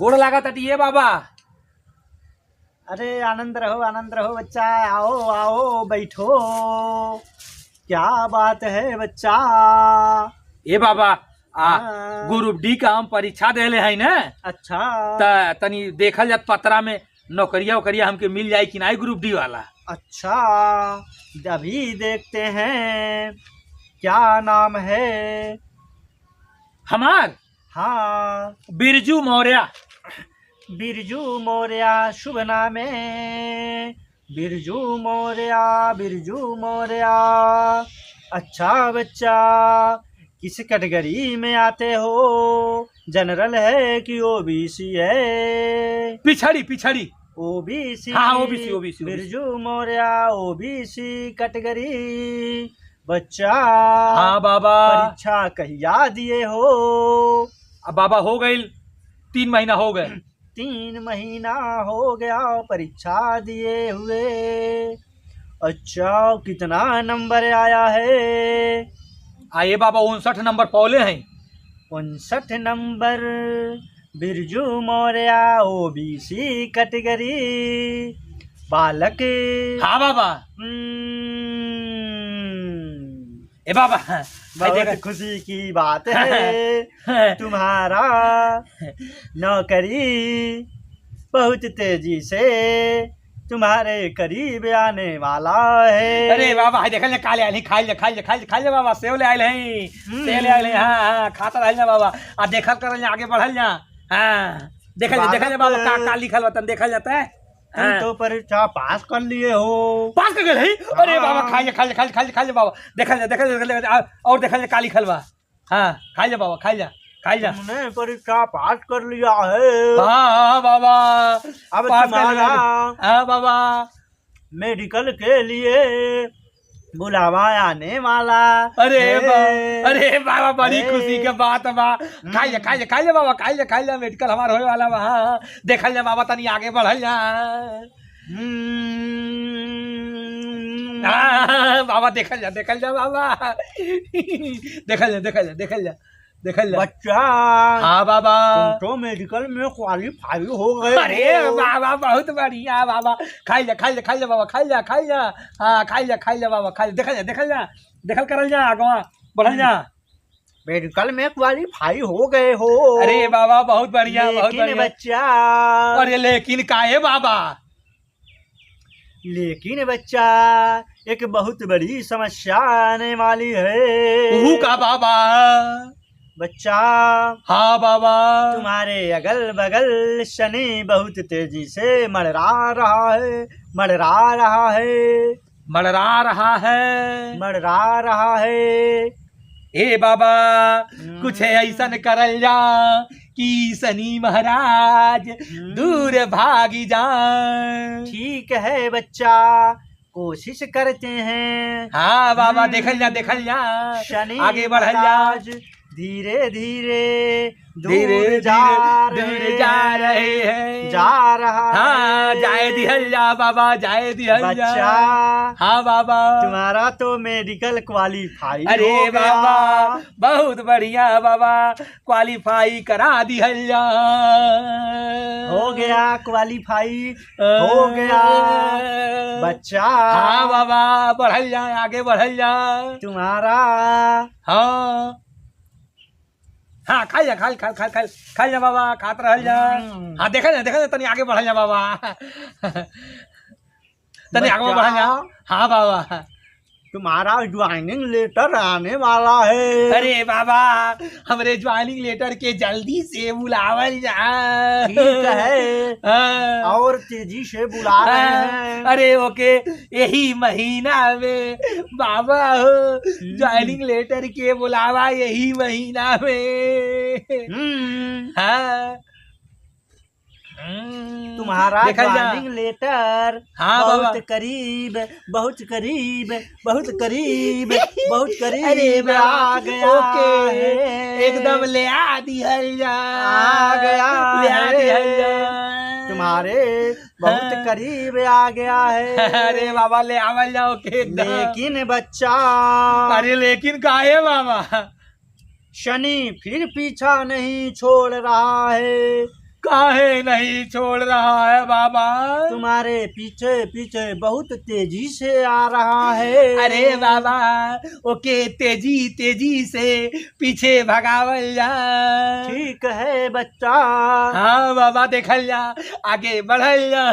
गोड़ लगा तटिए बाबा। अरे आनंद रहो बच्चा, आओ आओ बैठो। क्या बात है बच्चा? ए बाबा हाँ। ग्रुप डी का हम परीक्षा देले है ना, अच्छा तनी देखल जात पत्रा में नौकरिया वकरिया हमके मिल जाए कि नहीं ग्रुप डी वाला। अच्छा, अभी देखते हैं। क्या नाम है? हमार हाँ, बिरजू मौर्य। बिरजू मौर्य शुभ नाम है। बिरजू मौर्य। अच्छा बच्चा, किस कैटेगरी में आते हो? जनरल है कि ओबीसी है? पिछड़ी। ओबीसी। हाँ OBC. Birju Maurya OBC category. बच्चा हाँ बाबा। परीक्षा कहिया दिए हो? अब बाबा हो गई 3 महीना हो गए। 3 महीना हो गया परीक्षा दिए हुए। अच्छा, कितना नंबर आया है? आइए बाबा 59 नंबर पौले हैं। 59 number. Birju Maurya OBC category बालक। हाँ बाबा। ए बाबा बहुत खुशी की बात है। तुम्हारा नौकरी बहुत तेजी से तुम्हारे करीब आने वाला है। अरे बाबा देखल ना काले आइल खाइल बाबा सेव ले आइल हैं। सेव ले आइल हैं। हाँ खाता रहल ना बाबा। आ देखल करल ना आगे बढ़ल ना। हाँ देखल बाबा का लिखल बतन देखल जाता है। तुम तो परीक्षा पास कर लिए हो। पास कर गए है? अरे बाबा खाइए बाबा देखल और देखल का लिखल बा। हाँ खाइए बाबा खाइए। तुमने परीक्षा पास कर लिया है। हाँ बाबा अब तुम्हारा हाँ बाबा मेडिकल के लिए बुलावा आने वाला। अरे बाबा बड़ी खुशी के बात बा। खाइए बाबा खाइए मेडिकल हमार होने वाला बा। हाँ देखल जा बाबा तनी आगे बढ़ल जा। बाबा देखल जा बाबा देखल जा बच्चा। हाँ बाबा तुम तो मेडिकल में क्वालिफाई हो गए। अरे बाबा बहुत बढ़िया बाबा। खाइए बाबा खाइए। हाँ खाइए बाबा खाइए देखल करल जा आगवा बढ़ल जा। मेडिकल में क्वालिफाई हो गए हो। अरे बाबा बहुत बढ़िया बच्चा। अरे लेकिन काहे बाबा? लेकिन बच्चा एक बहुत बड़ी समस्या आने वाली है। वो का बाबा? बच्चा हाँ बाबा तुम्हारे अगल बगल शनि बहुत तेजी से मड़रा रहा है। ए बाबा कुछ ऐसा करल जा कि शनि महाराज दूर भागी जाए। ठीक है बच्चा, कोशिश करते हैं। हाँ बाबा देखल जा शनि आगे बढ़ल जा। धीरे धीरे दूर जा रहे हैं। जा रहा हाँ जाए दिहल जा बाबा जाए दिहल जा। हाँ बाबा तुम्हारा तो मेडिकल क्वालिफाई अरे हो गया। बाबा बहुत बढ़िया बाबा क्वालिफाई करा दिहल जा। हो गया क्वालिफाई हो गया बच्चा। हाँ बाबा बढ़ल जा आगे बढ़ल जा। तुम्हारा हाँ खाई जा बाबा खात रहल जा। हाँ देखा तनी आगे बढ़ल जा बाबा तनी आगे बढ़ल जा। हाँ बाबा तुम्हारा ज्वाइनिंग लेटर आने वाला है। अरे बाबा हमरे ज्वाइनिंग लेटर के जल्दी से बुलावल जा। ठीक है और तेजी से बुला रहे हैं। अरे ओके यही महीना में बाबा हो ज्वाइनिंग लेटर के बुलावा यही महीना में। हाँ तुम्हारा ज्वाइनिंग लेटर बहुत करीब अरे आ गया। एकदम ले आ दिहल जा। तुम्हारे बहुत करीब आ गया है। अरे बाबा ले आवल जाओ के। लेकिन बच्चा अरे लेकिन काहे बाबा? शनि फिर पीछा नहीं छोड़ रहा है। काहे नहीं छोड़ रहा है बाबा? तुम्हारे पीछे पीछे बहुत तेजी से आ रहा है। अरे बाबा ओके तेजी तेजी से पीछे भगावल जा। ठीक है बच्चा। हाँ बाबा देखल जा, आगे बढ़ल जा,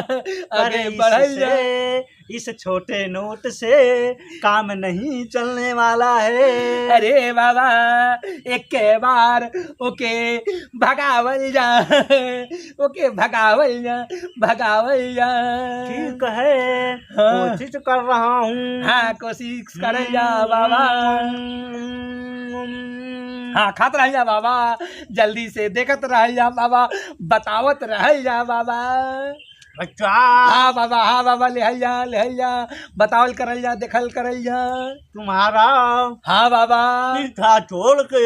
आगे बढ़ल जा। इस छोटे नोट से काम नहीं चलने वाला है। अरे बाबा एक के बार ओके भगावल जा, ओके भगावल जा, भगावल जा। ठीक है हाँ। कोशिश कर रहा हूँ। हाँ कोशिश कर जा बाबा। हाँ खात रह जा बाबा, जल्दी से देखत रह जा बाबा, बतावत रह जा बाबा। बच्चा। हाँ बाबा ले जा, बतावल करल जा, देखल करल जा। तुम्हारा हाँ बाबा। पीछा छोड़ के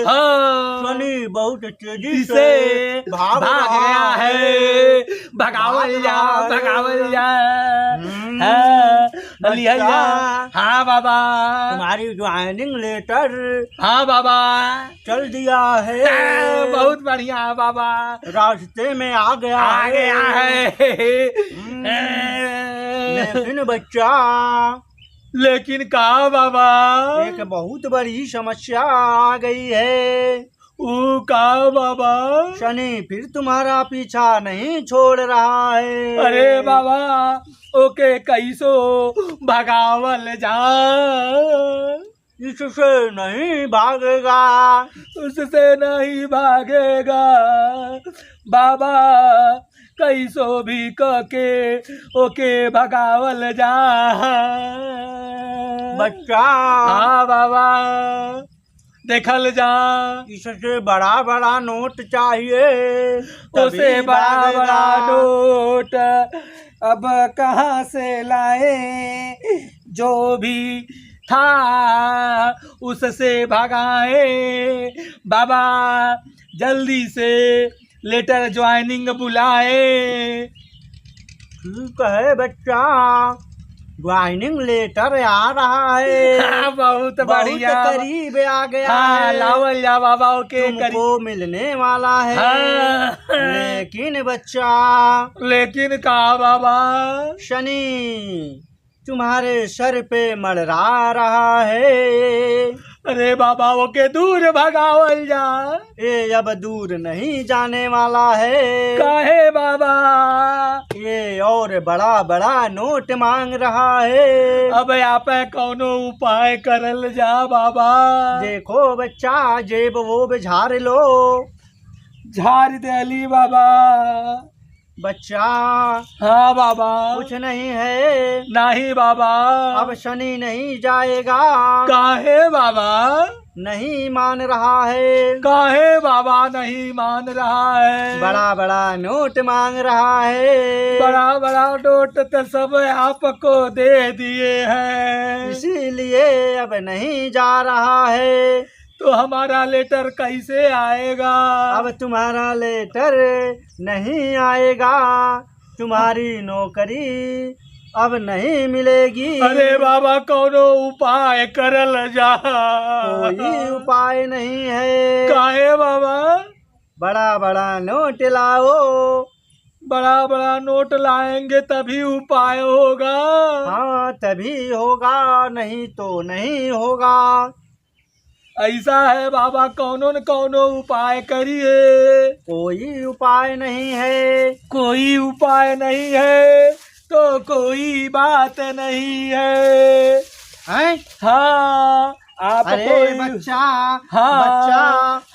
हाँ शनि बहुत तेजी से भाग गया है। भगावल जा, भगावल जा। हाँ लिहल जा। हाँ बाबा। तुम्हारी ज्वाइनिंग लेटर हाँ बाबा चल दिया है। बहुत बढ़िया बाबा, रास्ते में आ गया है। लेकिन बच्चा, लेकिन कहा बाबा? एक बहुत बड़ी समस्या आ गई है। वो कहा बाबा? शनि फिर तुम्हारा पीछा नहीं छोड़ रहा है। अरे बाबा ओके कैसो भगावल जा? इससे नहीं भागेगा। उससे नहीं भागेगा बाबा, कैसो भी कके ओके भगावल जा। बच्चा। हाँ बाबा देखल जा। इससे बड़ा बड़ा नोट चाहिए। उसे बड़ा बड़ा नोट अब कहाँ से लाए? जो भी था उससे भगाए बाबा, जल्दी से लेटर ज्वाइनिंग बुलाए। ठीक है बच्चा, ज्वाइनिंग लेटर आ रहा है। हाँ, बहुत बढ़िया, करीब आ गया है। लावल जा बाबा के तुमको मिलने वाला है। हाँ। लेकिन बच्चा, लेकिन कहा बाबा? शनि तुम्हारे सर पे मंडरा रहा है। अरे बाबा वो के दूर भगावल जा। ये अब दूर नहीं जाने वाला है। काहे बाबा? ये और बड़ा बड़ा नोट मांग रहा है। अब यहाँ पे कौनो उपाय करल जा बाबा। देखो बच्चा, जेब वो झाड़ लो। झाड़ देली बाबा। बच्चा। हाँ बाबा। कुछ नहीं है। नहीं बाबा। अब शनि नहीं जाएगा। काहे बाबा? नहीं मान रहा है। काहे बाबा नहीं मान रहा है? बड़ा बड़ा नोट मांग रहा है। बड़ा बड़ा नोट तो सब आपको दे दिए हैं, इसीलिए अब नहीं जा रहा है। तो हमारा लेटर कैसे आएगा? अब तुम्हारा लेटर नहीं आएगा। तुम्हारी नौकरी अब नहीं मिलेगी। अरे बाबा कौनो उपाय करल जा। कोई उपाय नहीं है। काहे बाबा? बड़ा बड़ा नोट लाओ। बड़ा बड़ा नोट लाएंगे तभी उपाय होगा। हाँ तभी होगा, नहीं तो नहीं होगा। ऐसा है बाबा, कौनो न कौनो उपाय करिए। कोई उपाय नहीं है। कोई उपाय नहीं है तो कोई बात नहीं है। हैं? हाँ आप अरे कोई बच्चा। हाँ बच्चा।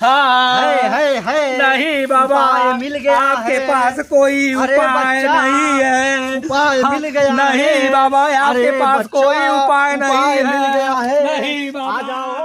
हाँ है नहीं बाबा, उपाय मिल गया आपके है। पास कोई अरे उपाय बच्चा, नहीं है। उपाय हाँ, मिल गया नहीं है। बाबा आपके अरे पास बच्चा, कोई उपाय नहीं उपाय है। मिल गया है। नहीं बाबा। आ जाओ।